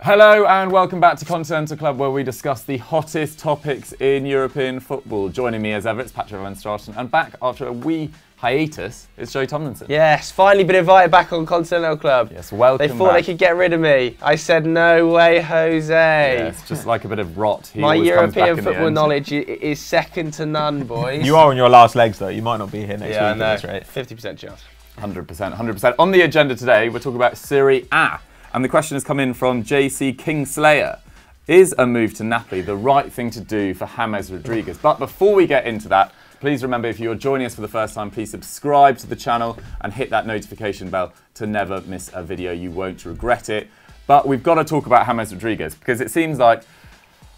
Hello and welcome back to Continental Club, where we discuss the hottest topics in European football. Joining me as ever, it's Patrick Van Straten, and back after a wee hiatus, it's Joe Tomlinson. Yes, finally been invited back on Continental Club. Yes, welcome They thought they could get rid of me. I said, no way, Jose. Yeah, it's just like a bit of rot. My European football knowledge is second to none, boys. You are on your last legs, though. You might not be here next week. Yeah, I know. That's right. 50% chance. 100%, 100%. On the agenda today, we're talking about Serie A. And the question has come in from JC Kingslayer. Is a move to Napoli the right thing to do for James Rodriguez? But before we get into that, please remember, if you're joining us for the first time, please subscribe to the channel and hit that notification bell to never miss a video. You won't regret it. But we've got to talk about James Rodriguez, because it seems like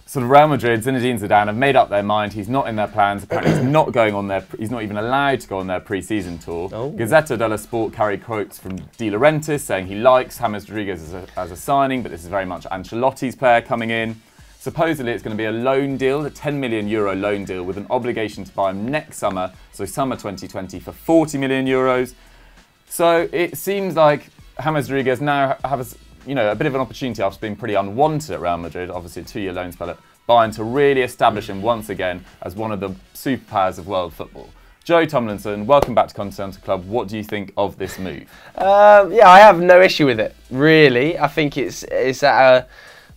sort of Real Madrid, Zinedine Zidane have made up their mind. He's not in their plans. Apparently he's not going on their, he's not even allowed to go on their pre-season tour. Oh. Gazzetta dello Sport carried quotes from De Laurentiis saying he likes James Rodriguez as a signing, but this is very much Ancelotti's player coming in. Supposedly it's going to be a loan deal, a €10 million loan deal with an obligation to buy him next summer, so summer 2020, for €40 million. So it seems like James Rodriguez now has a bit of an opportunity after being pretty unwanted at Real Madrid, obviously a 2-year loan spell at Bayern, to really establish him once again as one of the superpowers of world football. Joe Tomlinson, welcome back to Continental Club. What do you think of this move? Yeah, I have no issue with it, really. I think it's at a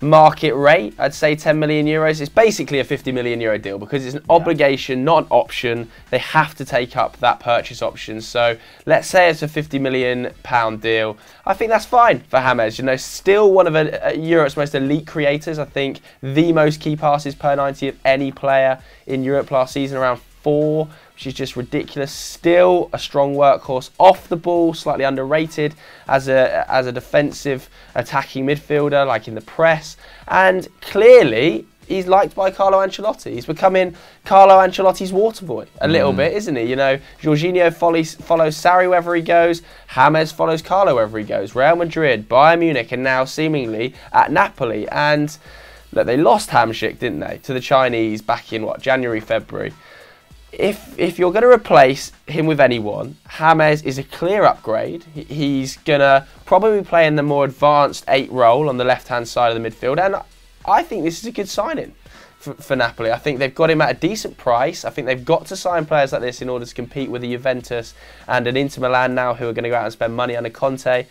market rate. I'd say €10 million. It's basically a €50 million deal because it's an obligation, not an option. They have to take up that purchase option. So let's say it's a £50 million deal. I think that's fine for James. Still one of Europe's most elite creators. I think the most key passes per 90 of any player in Europe last season, around 4, which is just ridiculous. Still a strong workhorse off the ball, slightly underrated as a defensive attacking midfielder, like in the press. And clearly he's liked by Carlo Ancelotti. He's becoming Carlo Ancelotti's water boy a little bit, isn't he? Jorginho follows Sarri wherever he goes. James follows Carlo wherever he goes. Real Madrid, Bayern Munich, and now seemingly at Napoli. And look, they lost Hamsik, didn't they, to the Chinese back in January, February. If you're going to replace him with anyone, James is a clear upgrade. He's going to probably play in the more advanced 8 role on the left-hand side of the midfield, and I think this is a good signing for Napoli. I think they've got him at a decent price. I think they've got to sign players like this in order to compete with a Juventus and an Inter Milan now, who are going to go out and spend money under Conte.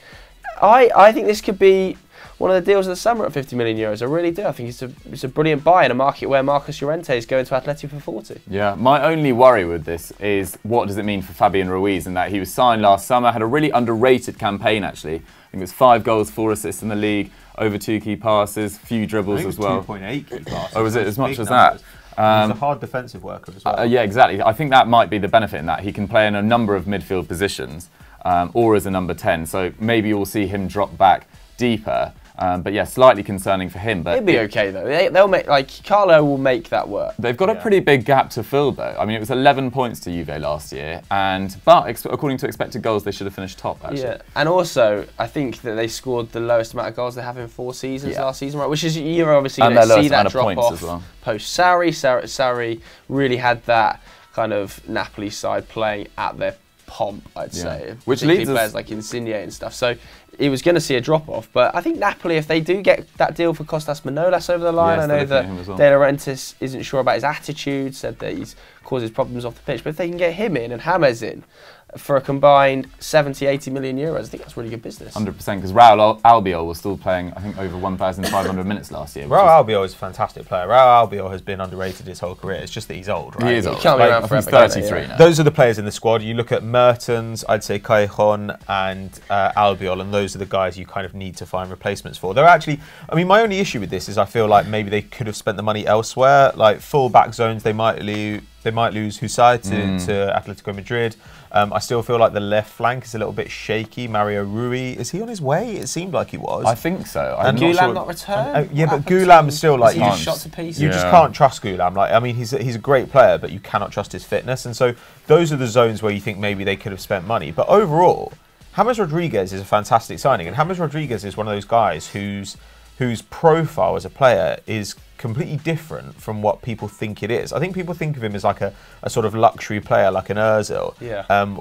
I think this could be one of the deals of the summer at €50 million. I really do. I think it's a brilliant buy in a market where Marcus Llorente is going to Atleti for 40. Yeah, my only worry with this is what does it mean for Fabian Ruiz, in that he was signed last summer, had a really underrated campaign actually. I think it was 5 goals, 4 assists in the league, over 2 key passes, few dribbles as well. 2.8 key passes. Oh, was it as much as that? He's a hard defensive worker as well. Yeah, exactly. I think that might be the benefit in that. He can play in a number of midfield positions, or as a number 10. So maybe you'll see him drop back deeper. But yeah, slightly concerning for him. But it'll be okay though. They'll make, Carlo will make that work. They've got a pretty big gap to fill though. I mean, it was 11 points to Juve last year, but according to expected goals, they should have finished top actually. Yeah, and also I think that they scored the lowest amount of goals they have in 4 seasons last season, right? Which is, you're obviously going to see that drop off post Sarri. Sarri really had that kind of Napoli side playing at their pomp, I'd say. Which leads players like Insigne and stuff. So he was going to see a drop-off, but I think Napoli, if they do get that deal for Kostas Manolas over the line, I know that De Laurentiis isn't sure about his attitude, said that he's causes problems off the pitch, but if they can get him in and James in for a combined 70, 80 million euros, I think that's really good business. 100%, because Raul Albiol was still playing, I think, over 1,500 minutes last year. Raul Albiol is a fantastic player. Raul Albiol has been underrated his whole career. It's just that he's old, right? He is old. He can't be around forever. He's 33 now. Those are the players in the squad. You look at Mertens, I'd say Callejon and Albiol, and those are the guys you kind of need to find replacements for. They're actually, I mean, my only issue with this is I feel like maybe they could have spent the money elsewhere. Like full back zones, they might lose Husay to Atletico Madrid. I still feel like the left flank is a little bit shaky. Mario Rui, is he on his way? It seemed like he was. I think so. And Goulam not returned? Yeah, but Goulam still like you just shot to pieces. You just can't trust Goulam. Like, I mean, he's a great player, but you cannot trust his fitness. And so those are the zones where you think maybe they could have spent money. But overall, James Rodriguez is a fantastic signing, and James Rodriguez is one of those guys whose profile as a player is completely different from what people think it is. I think people think of him as like a sort of luxury player, like an Ozil,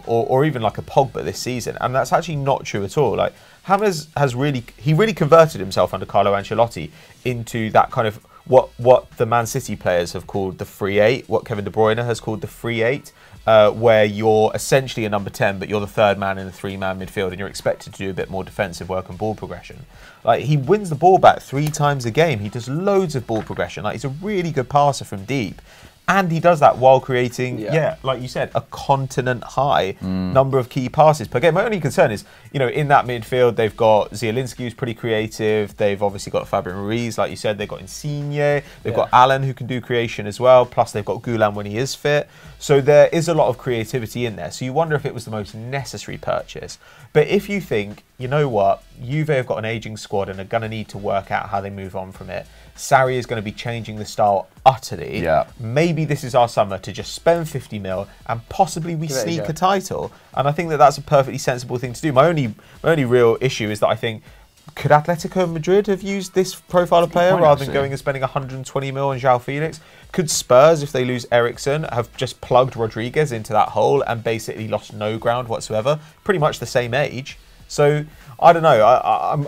or even like a Pogba this season, and that's actually not true at all. Like James has really converted himself under Carlo Ancelotti into that kind of what the Man City players have called the free eight, what Kevin De Bruyne has called the free eight. Where you're essentially a number 10, but you're the third man in a three-man midfield, and you're expected to do a bit more defensive work and ball progression. Like, he wins the ball back 3 times a game. He does loads of ball progression. Like, he's a really good passer from deep. And he does that while creating, like you said, a continent-high number of key passes per game. My only concern is, in that midfield, they've got Zielinski, who's pretty creative. They've obviously got Fabian Ruiz, like you said. They've got Insigne. They've got Alan, who can do creation as well. Plus, they've got Gulam when he is fit. So there is a lot of creativity in there. So you wonder if it was the most necessary purchase. But if you think, you know what, Juve have got an ageing squad and are going to need to work out how they move on from it. Sarri is going to be changing the style utterly. Maybe this is our summer to just spend 50 mil and possibly we sneak a title. And I think that that's a perfectly sensible thing to do. My only real issue is that I think, could Atletico Madrid have used this profile of player rather than going and spending 120 mil on João Felix? Could Spurs, if they lose Eriksen, have just plugged Rodriguez into that hole and basically lost no ground whatsoever? Pretty much the same age. So I don't know.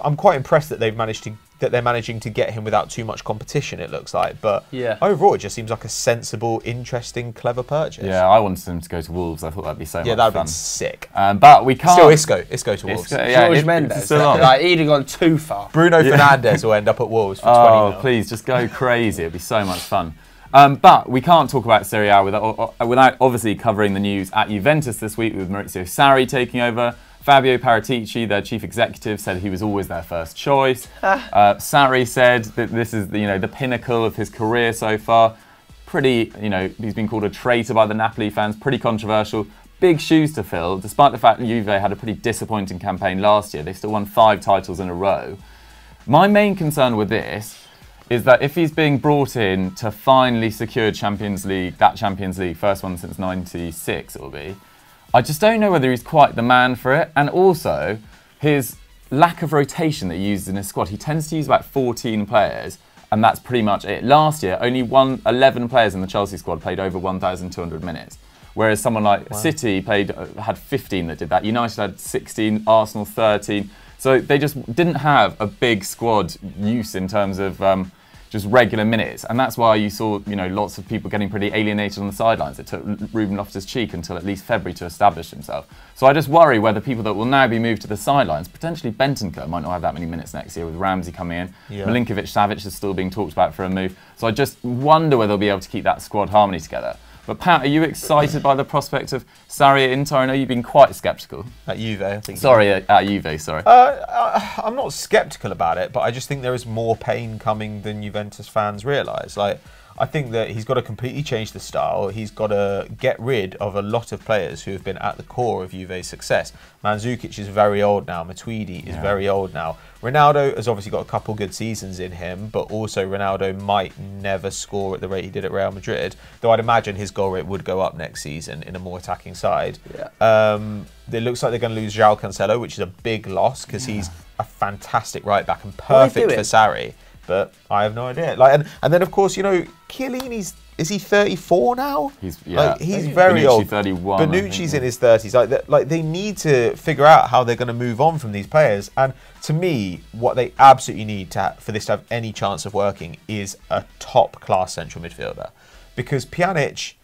I'm quite impressed that they're managing to get him without too much competition, it looks like. But overall, it just seems like a sensible, interesting, clever purchase. Yeah, I wanted him to go to Wolves. I thought that'd be so much fun. Yeah, that'd been sick. But we can't... Still Isco to Wolves. George Mendes. Like, he'd have gone too far. Bruno Fernandes will end up at Wolves for 20 mil. Please, just go crazy. It'd be so much fun. But we can't talk about Serie A without obviously covering the news at Juventus this week with Maurizio Sarri taking over. Fabio Paratici, their chief executive, said he was always their first choice. Sarri said that this is the pinnacle of his career so far. Pretty, he's been called a traitor by the Napoli fans. Pretty controversial. Big shoes to fill, despite the fact that Juve had a pretty disappointing campaign last year. They still won 5 titles in a row. My main concern with this is that if he's being brought in to finally secure Champions League, first one since '96 it will be, I just don't know whether he's quite the man for it. And also, his lack of rotation that he uses in his squad. He tends to use about 14 players, and that's pretty much it. Last year, only 11 players in the Chelsea squad played over 1,200 minutes. Whereas someone like City had 15 that did that. United had 16, Arsenal 13. So they just didn't have a big squad use in terms of just regular minutes, and that's why you saw lots of people getting pretty alienated on the sidelines. It took Ruben Loftus-Cheek until at least February to establish himself. So I just worry whether people that will now be moved to the sidelines, potentially Bentancur might not have that many minutes next year with Ramsey coming in. Milinkovic-Savic is still being talked about for a move. So I just wonder whether they'll be able to keep that squad harmony together. But Pat, are you excited by the prospect of Sarri at Inter? I know you've been quite sceptical. At Juve, I think. Sorry, at Juve, sorry. I'm not sceptical about it, but I just think there is more pain coming than Juventus fans realise. Like, I think that he's got to completely change the style. He's got to get rid of a lot of players who have been at the core of Juve's success. Mandzukic is very old now. Matuidi is very old now. Ronaldo has obviously got a couple good seasons in him, but also Ronaldo might never score at the rate he did at Real Madrid, though I'd imagine his goal rate would go up next season in a more attacking side. It looks like they're going to lose João Cancelo, which is a big loss because he's a fantastic right back and perfect for Sarri. But I have no idea. And then of course, Chiellini's, is he 34 now? He's very old. 31. Bonucci's in his 30s. Like they need to figure out how they're going to move on from these players. And to me, what they absolutely need for this to have any chance of working is a top-class central midfielder. Because Pjanic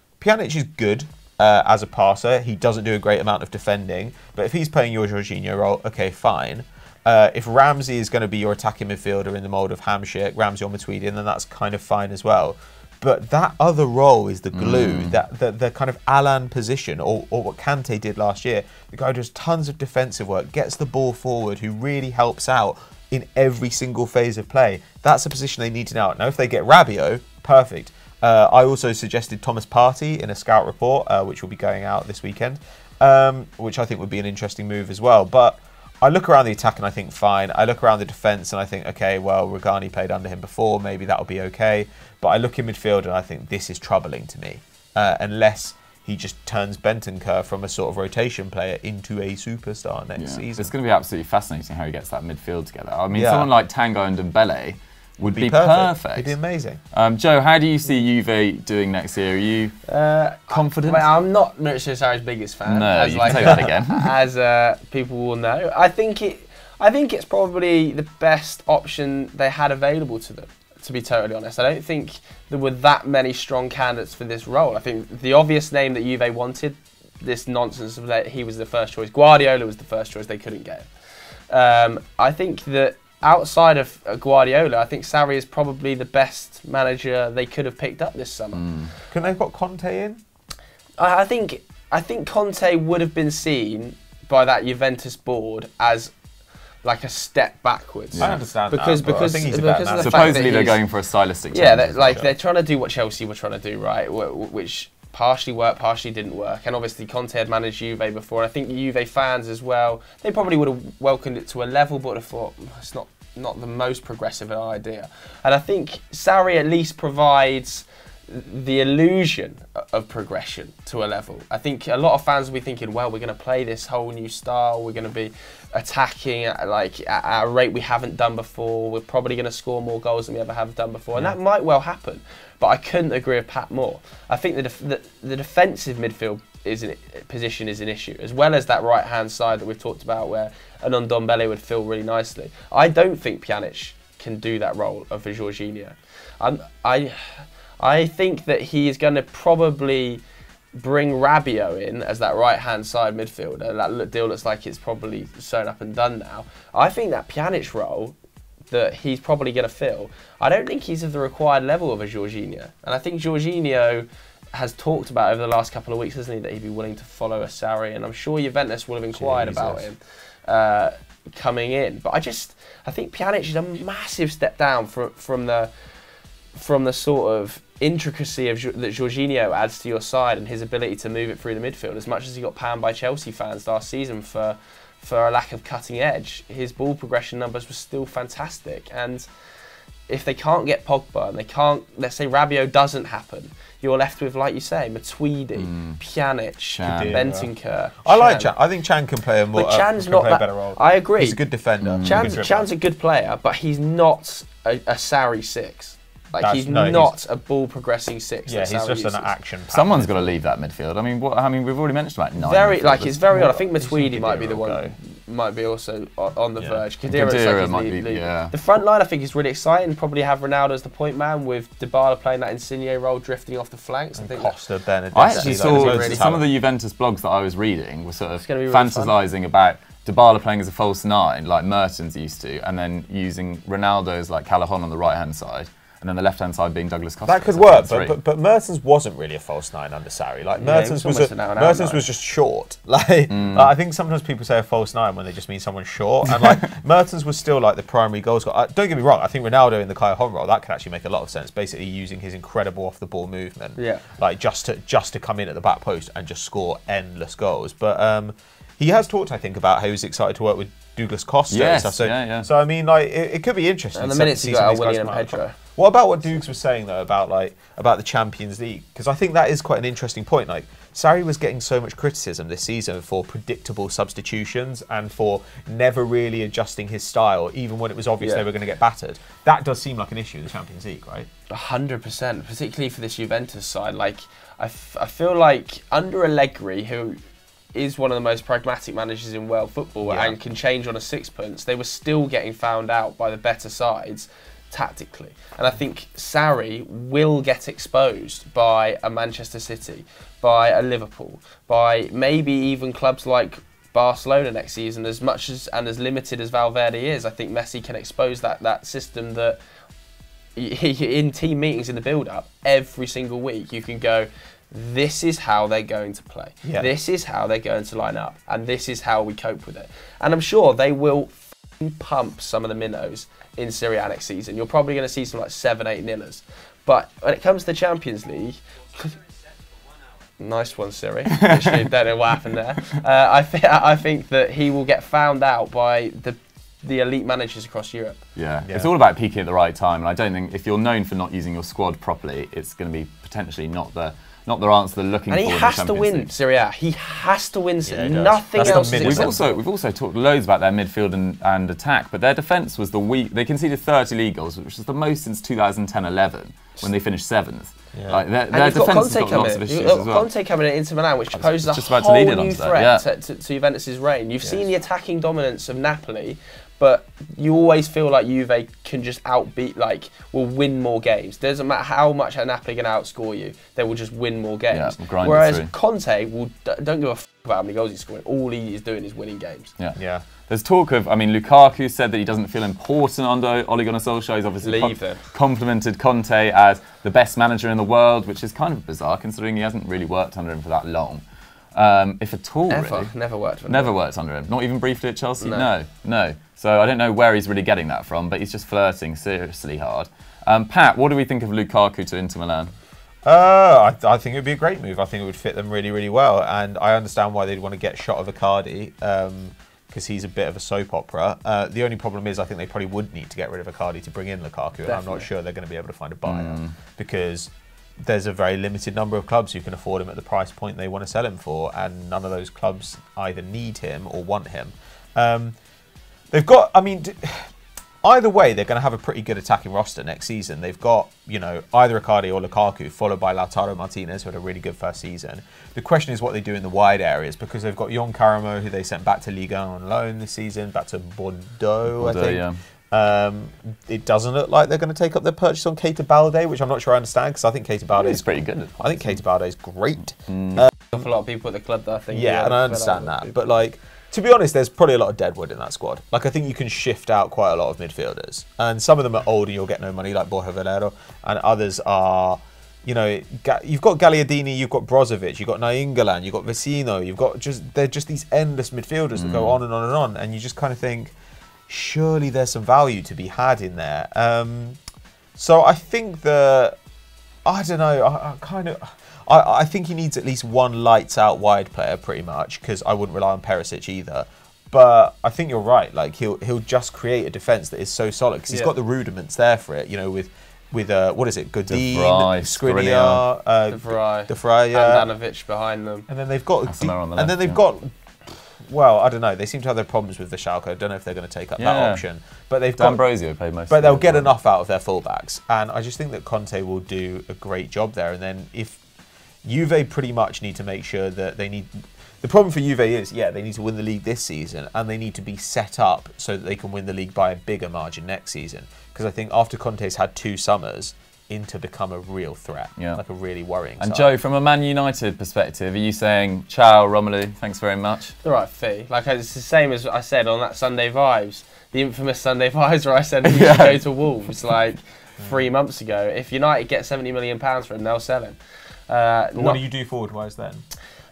is good as a passer. He doesn't do a great amount of defending. But if he's playing your Jorginho role, okay, fine. If Ramsey is going to be your attacking midfielder in the mould of Hamsik, Ramsey or Matuidi, then that's kind of fine as well. But that other role is the glue, the kind of Alan position, or what Kante did last year. The guy who does tons of defensive work, gets the ball forward, who really helps out in every single phase of play. That's a position they need to know. Now, if they get Rabiot, perfect. I also suggested Thomas Partey in a scout report, which will be going out this weekend, which I think would be an interesting move as well. But I look around the attack and I think fine. I look around the defence and I think, okay, well, Rugani played under him before. Maybe that'll be okay. But I look in midfield and I think this is troubling to me. Unless he just turns Bentancur from a sort of rotation player into a superstar next season. It's going to be absolutely fascinating how he gets that midfield together. I mean, someone like Tango and Dembele, would be perfect. It'd be amazing. Joe, how do you see Juve doing next year? Are you confident? I'm not Maurizio Sarri's biggest fan. No, you can say that again. As people will know, I think it's probably the best option they had available to them. To be totally honest, I don't think there were that many strong candidates for this role. I think the obvious name that Juve wanted, this nonsense of that he was the first choice. Guardiola was the first choice. They couldn't get him. I think that outside of Guardiola, I think Sarri is probably the best manager they could have picked up this summer. Couldn't they have got Conte in? I think Conte would have been seen by that Juventus board as like a step backwards. I understand because I think he's a better manager. Supposedly they're going for a stylistic change. Yeah, they're trying to do what Chelsea were trying to do, right? Which partially worked, partially didn't work. And obviously Conte had managed Juve before. I think the Juve fans as well, they probably would have welcomed it to a level, but would have thought it's not the most progressive idea. And I think Sarri at least provides the illusion of progression to a level. I think a lot of fans will be thinking, well, we're going to play this whole new style, we're going to be attacking at a rate we haven't done before, we're probably going to score more goals than we ever have done before, and that might well happen, but I couldn't agree with Pat more. I think the defensive midfield position is an issue, as well as that right hand side that we've talked about where an Ndombele would fill really nicely. I don't think Pjanic can do that role of a Jorginho. I think that he is going to probably bring Rabiot in as that right-hand side midfielder. That deal looks like it's probably sewn up and done now. I think that Pjanic role that he's probably going to fill, I don't think he's of the required level of a Jorginho. And I think Jorginho has talked about over the last couple of weeks, hasn't he, that he'd be willing to follow a Sarri, and I'm sure Juventus will have inquired about him coming in. But I think Pjanic is a massive step down from the sort of intricacy of that Jorginho adds to your side and his ability to move it through the midfield. As much as he got panned by Chelsea fans last season for a lack of cutting edge, his ball progression numbers were still fantastic. And if they can't get Pogba and they can't, let's say Rabiot doesn't happen, you're left with, like you say, Matuidi, Pjanic, Bentancur. I like Chan. I think Chan can play a more Chan's not that, better role. I agree. He's a good defender. Chan's a good player, but he's not a Sarri 6. He's not a ball progressing 6. Yeah, he's just an action. Someone's got to leave that midfield. I mean, we've already mentioned about 9. It's very odd. I think Matuidi might be the one. Might be also on the verge. Khedira might be. The front line I think is really exciting. Probably have Ronaldo as the point man with Dybala playing that Insigne role, drifting off the flanks. I think Costa, Benedict. I actually saw some of the Juventus blogs that I was reading were sort of fantasising about Dybala playing as a false 9, like Mertens used to, and then using Ronaldo as like Callahan on the right hand side. And then the left-hand side being Douglas Costa. That could work, but Mertens wasn't really a false 9 under Sarri. Like Mertens was just short. I think sometimes people say a false 9 when they just mean someone short, and like Mertens was still like the primary goal scorer. Don't get me wrong. I think Ronaldo in the Callahan role, that could actually make a lot of sense. Basically using his incredible off-the-ball movement, like just to come in at the back post and just score endless goals. But he has talked, I think, about how he was excited to work with Douglas Costa and stuff. So I mean, like it could be interesting. And the minutes you got William and Pedro. What about what Dukes was saying though about the Champions League? Because I think that is quite an interesting point. Like Sarri was getting so much criticism this season for predictable substitutions and for never really adjusting his style, even when it was obvious they were going to get battered. That does seem like an issue in the Champions League, right? 100%, particularly for this Juventus side. Like I feel like under Allegri, who is one of the most pragmatic managers in world football and can change on a sixpence, they were still getting found out by the better sides tactically. And I think Sarri will get exposed by a Manchester City, by a Liverpool, by maybe even clubs like Barcelona next season. As much as and as limited as Valverde is, I think Messi can expose that system that in team meetings in the build-up, every single week you can go, this is how they're going to play. This is how they're going to line up. And this is how we cope with it. And I'm sure they will pump some of the minnows in Serie A next season. You're probably going to see some like 7-8 nillers. But when it comes to the Champions League, nice one, Siri. Literally don't know what happened there. I think that he will get found out by the elite managers across Europe. Yeah, it's all about peaking at the right time. And I don't think if you're known for not using your squad properly, it's going to be potentially not the not the answer they're looking And for. he in the has to Champions win League. Serie A. He has to win. Yeah, he does. Nothing That's else the is minimum. acceptable. We've also talked loads about their midfield and attack, but their defence was the weak. They conceded 30 league goals, which is the most since 2010-11 when they finished 7th. Yeah. Like their And you've got defence has Conte got lots coming. of You've issues got as well. Conte coming in Inter Milan, which poses a just about to whole lead it new onto that, threat yeah. to Juventus's reign. You've seen the attacking dominance of Napoli, but you always feel like Juve can just outbeat, like, will win more games. Doesn't matter how much Napoli can outscore you, they will just win more games. Yeah, grind it Whereas through. Conte don't give a f about how many goals he's scoring. All he is doing is winning games. Yeah. There's talk of, Lukaku said that he doesn't feel important under Ole Gunnar Solskjaer. He's obviously complimented Conte as the best manager in the world, which is kind of bizarre considering he hasn't really worked under him for that long. If at all, really. Never worked for him. Never worked under him. Not even briefly at Chelsea? No. So I don't know where he's really getting that from, but he's just flirting seriously hard. Pat, what do we think of Lukaku to Inter Milan? I think it would be a great move. I think it would fit them really, really well. And I understand why they'd want to get shot of Icardi, because he's a bit of a soap opera. The only problem is I think they probably would need to get rid of Icardi to bring in Lukaku. And I'm not sure they're going to be able to find a buyer because there's a very limited number of clubs who can afford him at the price point they want to sell him for. And none of those clubs either need him or want him. They've got, either way, they're going to have a pretty good attacking roster next season. They've got, either Icardi or Lukaku, followed by Lautaro Martinez, who had a really good first season. The question is what they do in the wide areas, because they've got Jon Caramo, who they sent back to Ligue 1 on loan this season, back to Bordeaux, I think. Yeah. It doesn't look like they're going to take up their purchase on Keita Balde, which I'm not sure I understand, because I think Keita Balde He's pretty good. I think Keita Balde is great. For a lot of people at the club, that I think. Yeah, and I understand that. But, to be honest, there's probably a lot of deadwood in that squad. I think you can shift out quite a lot of midfielders. And some of them are old and you'll get no money, like Borja Valero. And others are, you've got Gagliardini, you've got Brozovic, you've got Nainggolan, you've got Vecino, they're just these endless midfielders that go on and on and on. And you just kind of think, surely there's some value to be had in there. So I think that, I don't know, I think he needs at least one lights-out wide player, pretty much, because I wouldn't rely on Perisic either. But I think you're right. He'll just create a defence that is so solid because he's got the rudiments there for it. with what is it? Godin, Skriniar, De Vrij, and Handanovic behind them. And then they've got, got. Well, I don't know. They seem to have their problems with the Schalke. I don't know if they're going to take up that option. But they've got D'Ambrosio played most. But they'll get enough out of their fullbacks, and I just think that Conte will do a great job there. And then if Juve pretty much need to make sure that they need. The problem for Juve is, they need to win the league this season, and they need to be set up so that they can win the league by a bigger margin next season. Because I think after Conte's had 2 summers, Inter become a real threat, like a really worrying And side. Joe, from a Man United perspective, are you saying, ciao, Romelu, thanks very much? The right fee. It's the same as I said on that Sunday Vibes, the infamous Sunday Vibes where I said he should go to Wolves 3 months ago. If United get £70 million for him, they'll sell him. What do you do forward-wise then?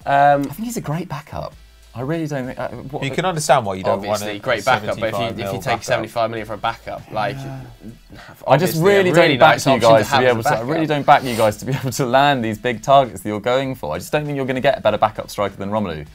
I think he's a great backup. I really don't think. You can understand why you don't want obviously great backup, but if you take 75 million for a backup, I just really don't back you guys to be able to. I really don't back you guys to be able to land these big targets that you're going for. I just don't think you're going to get a better backup striker than Romelu.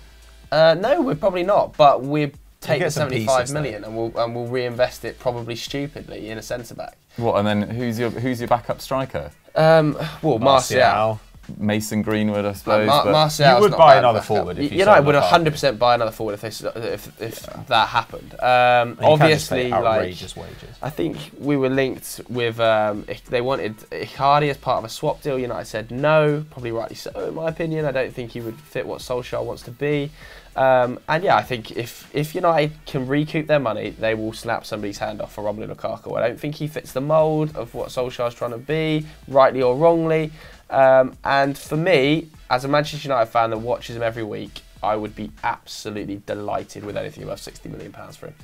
No, we're probably not. But we'll take the 75 million though. and we'll reinvest it probably stupidly in a centre back. What? And then who's your backup striker? Martial. Mason Greenwood, I suppose. Martial's you would not buy bad another backup. forward if you United would 100% buy another forward if that happened. Obviously, outrageous wages. I think we were linked with. They wanted Icardi as part of a swap deal. United said no, probably rightly so, in my opinion. I don't think he would fit what Solskjaer wants to be. I think if United can recoup their money, they will snap somebody's hand off for Romelu Lukaku. I don't think he fits the mould of what Solskjaer's trying to be, rightly or wrongly. And for me, as a Manchester United fan that watches him every week, I would be absolutely delighted with anything above £60 million for him.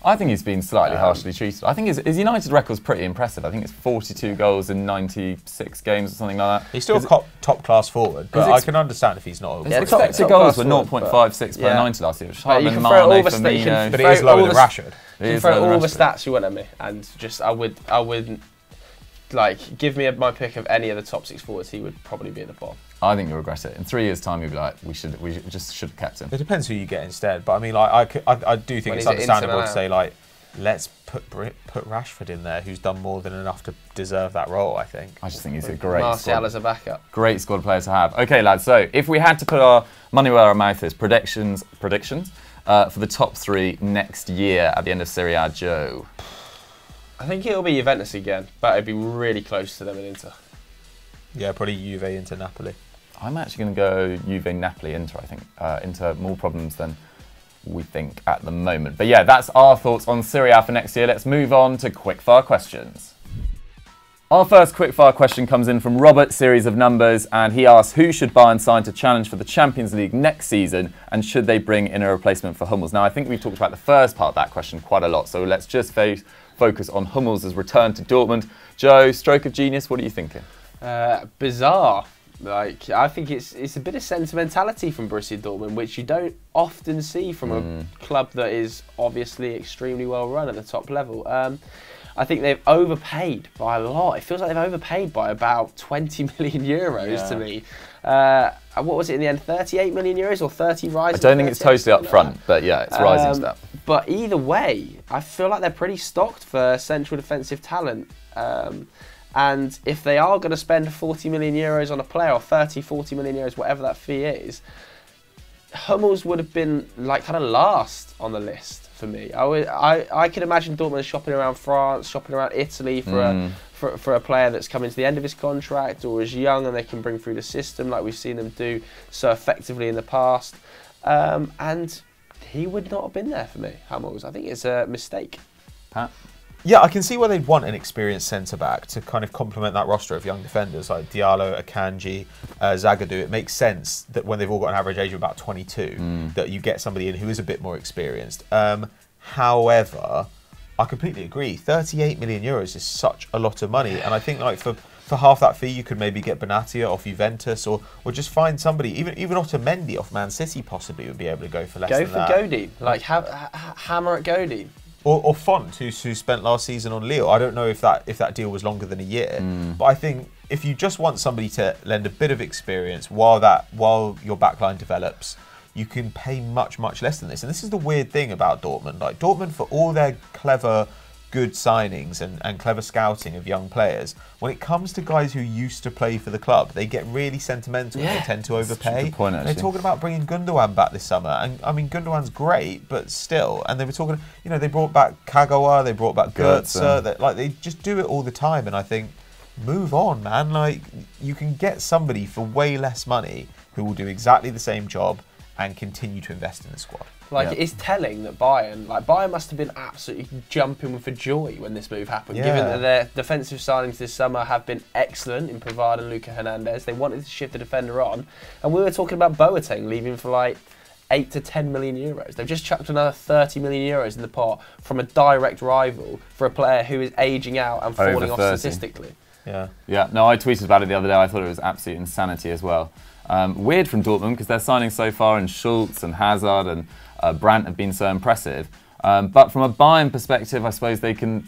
I think he's been slightly harshly treated. I think his United record's pretty impressive. I think it's 42 goals in 96 games or something like that. He's still a top-class forward, but I can understand if he's not. His expected goals were 0.56 per 90 last year. But you can throw all the stats. But it is lower than Rashford. You can throw all the stats you want at me, and I would give me my pick of any of the top 6 forwards. He would probably be at the bottom. I think you'll regret it. In 3 years' time, you'll be like, we just should have kept him. It depends who you get instead. But I mean, I do think it's understandable to say let's put Rashford in there, who's done more than enough to deserve that role, I think. I just think he's a great Martial as a backup. Great squad player to have. Okay, lads, so if we had to put our money where our mouth is, predictions for the top 3 next year at the end of Serie A, Joe? I think it'll be Juventus again, but it'd be really close to them in Inter. Yeah, probably Juve into Napoli. I'm actually going to go Juve, Napoli, Inter, I think. Inter, more problems than we think at the moment. But yeah, that's our thoughts on Serie A for next year. Let's move on to quickfire questions. Our first quickfire question comes in from Robert, series of numbers, and he asks, who should Bayern sign to challenge for the Champions League next season, and should they bring in a replacement for Hummels? Now, I think we've talked about the first part of that question quite a lot, so let's just focus on Hummels' return to Dortmund. Joe, stroke of genius, what are you thinking? Bizarre. Like, I think it's a bit of sentimentality from Borussia Dortmund, which you don't often see from a club that is obviously extremely well run at the top level. I think they've overpaid by a lot. It feels like they've overpaid by about 20 million euros to me. What was it in the end? 38 million euros or 30 rising? I don't think it's totally up front, but yeah, it's rising stuff. But either way, I feel like they're pretty stocked for central defensive talent. And if they are going to spend 40 million euros on a player, or 30, 40 million euros, whatever that fee is, Hummels would have been like kind of last on the list for me. I can imagine Dortmund shopping around France, shopping around Italy for a player that's coming to the end of his contract or is young and they can bring through the system like we've seen them do so effectively in the past. And he would not have been there for me, Hummels. I think it's a mistake. Pat? Yeah, I can see why they'd want an experienced centre-back to kind of complement that roster of young defenders like Diallo, Akanji, Zagadou. It makes sense that when they've all got an average age of about 22, that you get somebody in who is a bit more experienced. However, I completely agree. 38 million euros is such a lot of money. And I think like for half that fee, you could maybe get Benatia off Juventus or just find somebody, even Otamendi off Man City possibly would be able to go for less than that. Go for Godin. Like, hammer at Godin. Or Font, who spent last season on Lille. I don't know if that deal was longer than a year, but I think if you just want somebody to lend a bit of experience while your backline develops, you can pay much less than this. And this is the weird thing about Dortmund. Like Dortmund, for all their clever, good signings and clever scouting of young players, when it comes to guys who used to play for the club, they get really sentimental and they tend to overpay. Good point, they're talking about bringing Gundogan back this summer, and I mean Gundogan's great, but still. And they were talking, they brought back Kagawa, they brought back Goetze, like they just do it all the time. And I think, move on, man. Like you can get somebody for way less money who will do exactly the same job and continue to invest in the squad. Like, it's telling that Bayern must have been absolutely jumping for joy when this move happened, given that their defensive signings this summer have been excellent in Pavard and Luka Hernandez. They wanted to shift the defender on, and we were talking about Boateng leaving for like 8 to 10 million euros. They've just chucked another 30 million euros in the pot from a direct rival for a player who is aging out and falling off statistically. Yeah. No, I tweeted about it the other day. I thought it was absolute insanity as well. Weird from Dortmund because they're signing so far, and Schultz and Hazard and Brandt have been so impressive. But from a Bayern perspective, I suppose they can,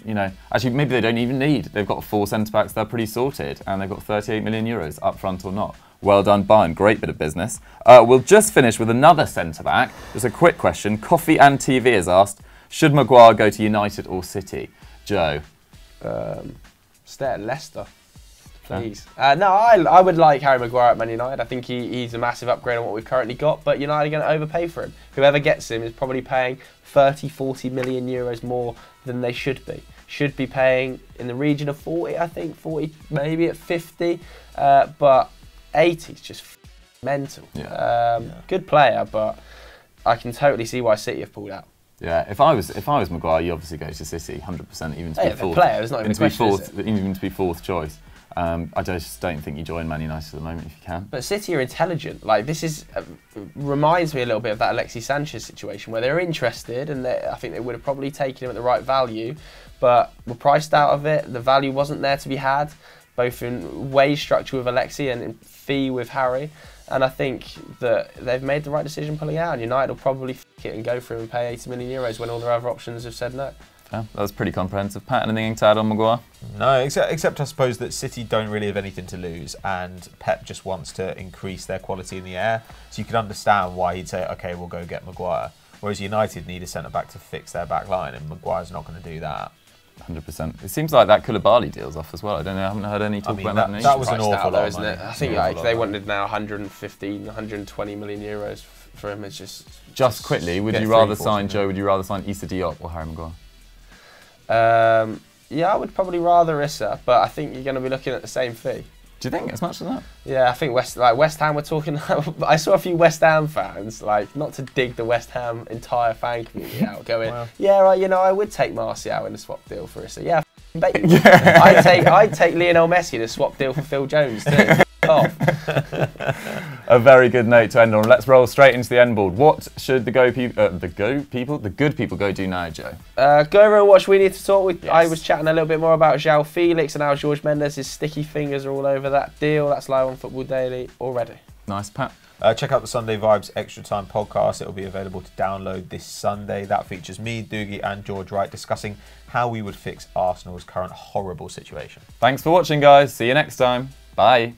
actually maybe they don't even need. They've got 4 centre-backs, they're pretty sorted, and they've got 38 million euros up front or not. Well done, Bayern. Great bit of business. We'll just finish with another centre-back. Just a quick question. Coffee and TV has asked, should Maguire go to United or City? Joe? Stay at Leicester. Please. No, I would like Harry Maguire at Man United. I think he's a massive upgrade on what we've currently got, but United are going to overpay for him. Whoever gets him is probably paying 30, 40 million euros more than they should be. Should be paying in the region of 40, I think, 40, maybe at 50, but 80 is just mental. Good player, but I can totally see why City have pulled out. Yeah, if I was Maguire, you obviously go to City, 100%, even to be fourth. Player, it's not even a question, even to be fourth choice. I just don't think you join Man United at the moment if you can. But City are intelligent. Like, this is reminds me a little bit of that Alexis Sanchez situation where they're interested, and I think they would have probably taken him at the right value, but were priced out of it. The value wasn't there to be had, both in wage structure with Alexi and in fee with Harry. And I think that they've made the right decision pulling out. And United will probably f*** it and go for him and pay 80 million euros when all their other options have said no. Yeah, that was pretty comprehensive. Pat, anything to add on Maguire? No, except I suppose that City don't really have anything to lose, and Pep just wants to increase their quality in the air. So you can understand why he'd say, okay, we'll go get Maguire. Whereas United need a centre-back to fix their back line, and Maguire's not going to do that. 100%. It seems like that Koulibaly deal's off as well. I don't know. I haven't heard any talk about that. That was an Priced awful out, lot, though, isn't it? I think they lot. wanted now 115, 120 million euros for him. It's just quickly, would you rather sign Joe? Would you rather sign Issa Diop or Harry Maguire? Yeah, I would probably rather Issa, but I think you're going to be looking at the same fee. Do you think as much as that? Yeah, I think West Ham were talking. I saw a few West Ham fans, like, not to dig the West Ham entire fan community out, going, Well. yeah, right, you know, I would take Martial in a swap deal for Issa. Yeah, bet you. I'd take Lionel Messi in a swap deal for Phil Jones too. Off. A very good note to end on. Let's roll straight into the end board. What should the good people go do now, Joe? Go over and watch We Need to Talk. Yes. I was chatting a little bit more about João Felix and how Jorge Mendes' sticky fingers are all over that deal. That's live on Football Daily already. Nice, Pat. Check out the Sunday Vibes Extra Time podcast. It will be available to download this Sunday. That features me, Doogie and George Wright discussing how we would fix Arsenal's current horrible situation. Thanks for watching, guys. See you next time. Bye.